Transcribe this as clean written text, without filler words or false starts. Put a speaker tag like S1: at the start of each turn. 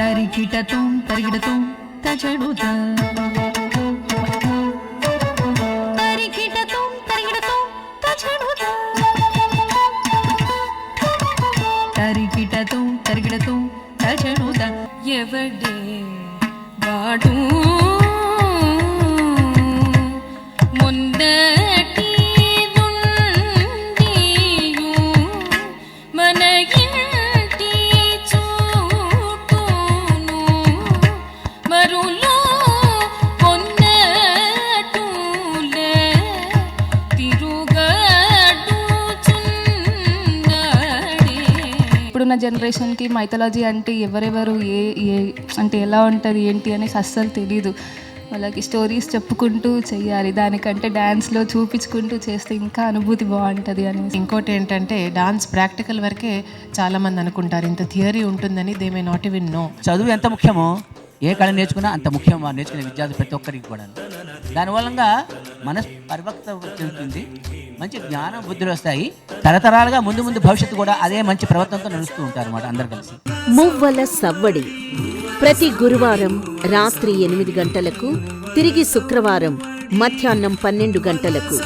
S1: తరికిటతుం తరికిటతుం తచడుత తరికిటతుం తరికిటతుం తచడుత తరికిటతుం తరికిటతుం తచడుత ఎవడే వాడు
S2: ఇప్పుడున్న జనరేషన్కి మైథాలజీ అంటే ఎవరెవరు ఏ అంటే ఎలా ఉంటుంది ఏంటి అనేసి అస్సలు తెలీదు. వాళ్ళకి స్టోరీస్ చెప్పుకుంటూ చెయ్యాలి, దానికంటే డ్యాన్స్లో చూపించుకుంటూ చేస్తే ఇంకా అనుభూతి బాగుంటుంది అనేసి.
S3: ఇంకోటి ఏంటంటే డాన్స్ ప్రాక్టికల్ వరకే చాలామంది అనుకుంటారు, ఇంత థియరీ ఉంటుందని. They may not even know.
S4: చదువు ఎంత ముఖ్యమో ఏ కళ నేర్చుకున్నా అంత ముఖ్యం. నేర్చుకునే విద్యార్థి ప్రతి ఒక్కరికి కూడా దానివల్ల మనసు పరిపక్త చెందుతుంది, మంచి జ్ఞానం బుద్ధులు వస్తాయి. తరతరాలుగా ముందు ముందు భవిష్యత్తు కూడా అదే మంచి ప్రవర్తనతో నడుస్తూ ఉంటారు అన్నమాట అందరు కలిసి.
S5: మువ్వల సవ్వడి ప్రతి గురువారం రాత్రి 8 గంటలకు, తిరిగి శుక్రవారం మధ్యాహ్నం 12 గంటలకు.